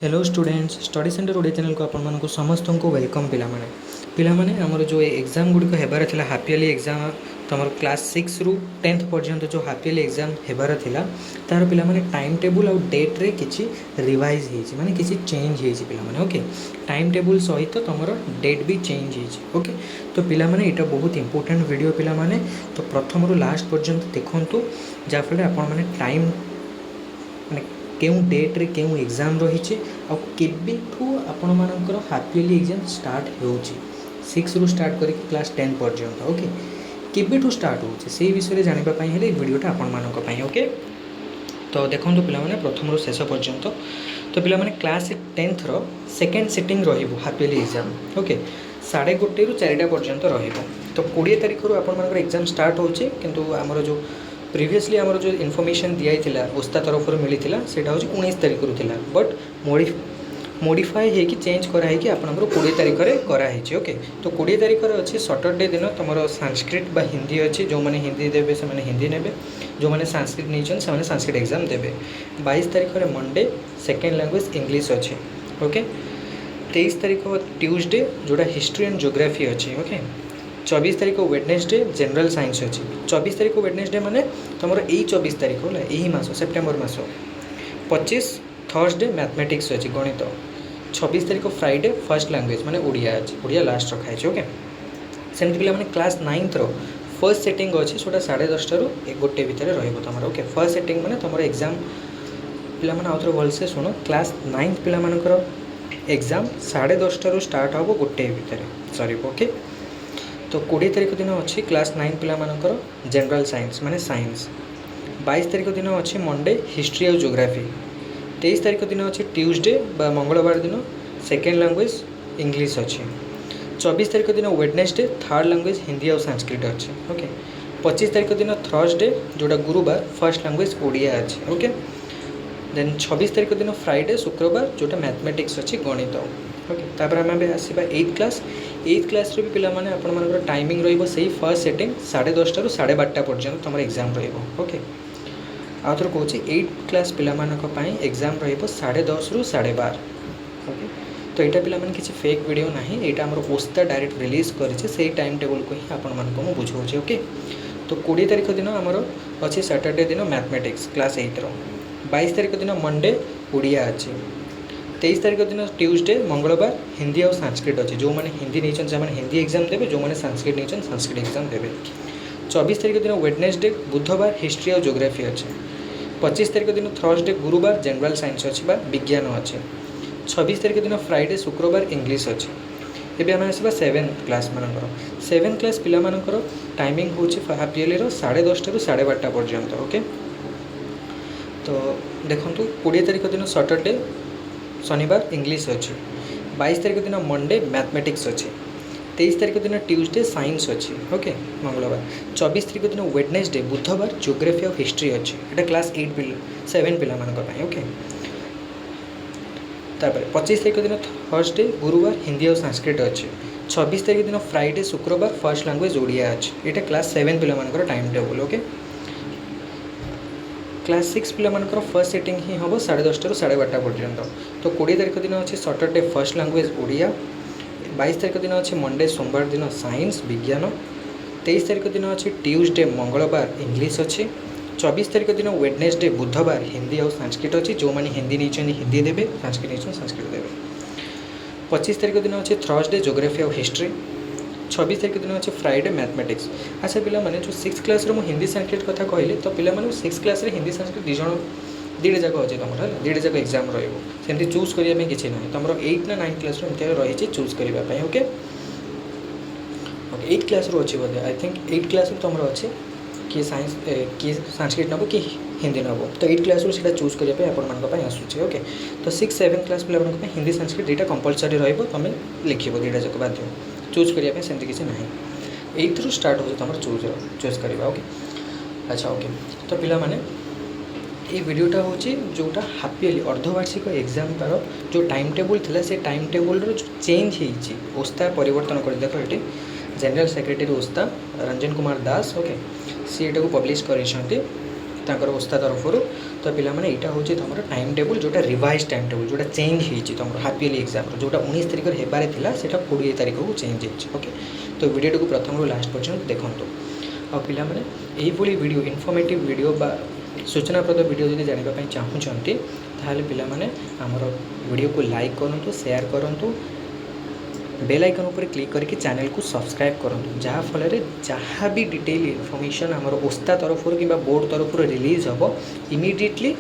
Hello students study centre Odia channel को आपको समस्त को वेलकम पिलामाने आमर जो एग्जाम गुड़िक हेबार थिला हाफ इयरली एग्जाम तुम क्लास 6 रु 10th पर्यंत जो हाफ इयरली एग्जाम हेबार थिला तार पिलामाने टाइम टेबुल आउ डेट रे किछि रिवाइज हेछि माने किछि चेंज हेछि पिलामाने ओके टाइम टेबुल सहित तुमर डेट भी चेंज हेछि ओके तो पिलामाने एटा बहुत इंपोर्टेंट वीडियो पिलामाने तो प्रथम रु लास्ट पर्यंत देखंतु जाफले आपण माने टाइम माने केउं डेट रे केउं एग्जाम रही आबू आपण मानकर हाफ इयरली एग्जाम स्टार्ट होउछि 6 रु स्टार्ट करी क्लास 10 पर्यंत ओके केबेठू स्टार्ट होउछि से विषय जानिबा पई हेले वीडियोटा आपण मानक पई ओके तो देखंतु पिला माने प्रथम रु शेष पर्यंत तो पिला माने क्लास 10th रो सेकेंड सिटिंग रहिबो हाफ इयरली एग्जाम ओके 1:30 रु 4टा पर्यंत रहिबो तो 20 तारिख रु आपण मानकर एग्जाम स्टार्ट होउछि किंतु हमर जो प्रिवियसली आमर जो इनफॉरमेशन दिया ओस्ता तरफ मिलता से 19 तारिख रु थिला बट मोडिफाई है कि चेंज कराई कि आपनकर 20 तारिख रे कराई ओके तो 20 तारिख रे अच्छे सैटरडे दिन तुम संस्कृत बा हिंदी अच्छी जो मैंने हिंदी देवे से हिंदी ने जो मैंने संस्कृत नहीं से संस्कृत एग्जाम देवे 22 तारिख रे मंडे सेकेंड लैंग्वेज इंग्लिश अच्छे ओके 23 तारिख ट्यूसडे जोड़ा हिस्ट्री एंड ज्योग्राफी अच्छे ओके 24 तारिख वेडनेसडे जनरल साइंस अच्छी 24 तारिख वेडनेसडे माने तुम यही 24 तारिख है यही मास सेप्टेम्बर मास 25 थर्सडे मैथमेटिक्स अच्छी गणित 26 तारिख फ्राइडे फर्स्ट लैंग्वेज माने ओडिया अच्छी ओडिया लास्ट रखाई ओके सेमती पिला माने class 9th row first setting अच्छी सोटा 10:30 रु 1 भितर रही ओके फर्स्ट सेटिंग माने तुम एग्जाम पिला माने आउथरो भलसे शुण क्लास 9th पिला मानकर एग्जाम 10:30 रु स्टार्ट हम 1 भितर सरी ओके तो 20 तारिख दिन अच्छी क्लास 9 पिला मानकर जनरल साइंस माने साइंस 22 तारिख दिन अच्छी मंडे हिस्ट्री और ज्योग्राफी 23 तारिख दिन अच्छी ट्यूसडे बा मंगलवार दिन सेकेंड लैंग्वेज इंग्लिश अच्छी 24 तारिख दिन वेडनेसडे थर्ड लैंग्वेज हिंदी और संस्कृत अच्छे ओके 25 तारिख दिन थर्सडे जोड़ा गुरुवार फर्स्ट लैंग्वेज ओडिया अच्छे ओके देन 26 तारिख दिन फ्राइडे शुक्रवार जोटा मैथमेटिक्स अच्छी गणित ओके तापर आम आसवा 8th क्लास रे भी पिला माने आपण मानकर टाइमिंग रहिबो सही फर्स्ट सेटिंग 10:30 रु 12:30 पर्यंत तुम एग्जाम रहिबो ओके आउथर कहूँ 8th क्लास पिला मानक पई एग्जाम रहिबो 10:30 रु 12:30 ओके तो यहाँ पिला माने किसी फेक वीडियो नहीं यहाँ आम ओस्ता डायरेक्ट रिलीज करेছে से टाइम टेबल को ही आपण मानक मु बुझाऊँ ओके तो 20 तारिख दिन आमर अच्छी सैटरडे दिन मैथमेटिक्स क्लास 8 रो 22 तारिख दिन मंडे ओडिया अच्छी 23 तारिख दिन ट्यूसडे मंगलवार हिंदी और संस्कृत अच्छे जो मैंने हिंदी नहीं से हिंदी एग्जाम देवे जो मैंने संस्कृत नहीं संस्कृत एग्जाम देवे 24 तारिख दिन वेडनेसडे बुधवार हिस्ट्री और ज्योग्राफी अच्छे 25 तारिख दिन थर्सडे गुरुवार जनरल साइंस अच्छे विज्ञान अच्छे 26 तारिख दिन फ्राइडे शुक्रवार इंग्लिश अच्छे एवं आम आसवा 7th क्लास मानकर 7th क्लास पिला मानकर टाइमिंग हूँ हाफ इयरली 10:30 रु 12:30 पर्यंत ओके तो देखो 20 तारिख दिन सैटरडे शनिवार इंग्लिश अच्छे 22 तारिख दिन मंडे मैथमेटिक्स अच्छे 23 तारिख दिन ट्यूसडे साइंस अच्छे ओके मंगलवार 24 तारिख दिन वेडनेसडे बुधवार ज्योग्राफी और हिस्ट्री अच्छे यहाँ क्लास 7 पिला मानक ओके तापर 25 तारिख दिन थर्सडे गुरुवार हिंदी और संस्कृत अच्छे 26 तारिख दिन फ्राइडे शुक्रवार फर्स्ट लैंग्वेज ओडिया अच्छे यहाँ क्लास 7 पिला मानकर टाइम टेबल ओके क्लास 6 पिला मानकर फर्स्ट सेटिंग ही हम 10:30 रु 12:30 पर्यंत तो 20 तारिख दिन अच्छे सैटरडे फर्स्ट लैंग्वेज ओडिया 22 तारिख दिन अच्छे मंडे सोमवार दिन साइंस विज्ञान 23 तारिख दिन अच्छे ट्यूसडे मंगलवार इंग्लिश अच्छे 24 तारिख दिन वेडनेसडे बुधवार हिंदी और संस्कृत अच्छे जो मैंने हिंदी नहीं हिंदी देवे संस्कृत नहीं संस्कृत देवे 25 तारिख दिन अच्छे थर्सडे ज्योग्राफी और हिस्ट्री 26 तारिख दिन अच्छे फ्राइडे मैथमेटिक्स अच्छा पिला माने जो 6th क्लास रो हिंदी संस्कृत कथा कहली तो पिला माने 6th क्लास रे हिंदी संस्कृत दुईटा जाक अच्छे तुम दुईटा जाक एग्जाम रही चूज करने किसी ना तुम 8 ना 9th क्लास रही चूज करने ओके ओके 8th क्लास रो अच्छी बोधे आई थिंक 8th क्लास तुम अच्छे किए साइंस किए संस्कृत नब कि हिंदी नब तो 8th क्लास से चूज करने आपण आसूचे ओके तो 6th 7th क्लास पिला हिंदी संस्कृत दुईटा कंपलसरी रमें लिख दुईटा जाक बाध्य चूज करने सेमती किसी ना 8th रु स्टार्ट हो तुम चूज करवा ओके अच्छा ओके तो पिला माने ये वीडियोटा हूँ जोटा हाफ इयरली अर्धवार्षिक एग्जाम तार जो टाइम टेबुल थिला से टाइम टेबुल रो चेंज होती ओस्ता परिवर्तन कर देख ये general secretary ओस्ता Ranjan Kumar Das okay सी एटा को पब्लिश कर ओस्ता तरफ तो पिलामाने एटा होचे तमरो टाइम टेबल जोटा रिवाइज टाइम टेबल जोटा चेंज होईची तमरो हाफ ईयरली एग्जाम जोटा 19 तारिख रे हेबारे थिला सेटा 20 तारिख को चेंज होईची ओके। तो वीडियो को प्रथम रो लास्ट पर्यंत देखंतु आ पिलामाने एही भली वीडियो इन्फॉर्मेटिव वीडियो बा सूचनाप्रद वीडियो जदि जानिबा पई चाहुचंती ताहले पिलामाने हमर वीडियो को लाइक करंतु शेयर करंतु बेल आइकन ऊपर क्लिक करके चैनल को सब्सक्राइब करंतु जहाँ फल जहाँ भी डिटेल इनफॉरमेशन आमर ओस्ता तरफ कि बोर्ड तरफ रिलीज हम इमिडिएटली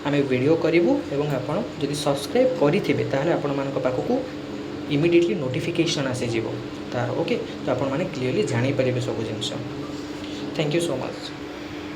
आम वीडियो करूँ एवं आपड़ जदि सब्सक्राइब करेंगे ताहले आपण मानक पाखक इमिडिएटली नोटिफिकेशन आसीज तार ओके। तो आपण मैंने क्लीयरली जानीपर सब जिन। Thank you so much.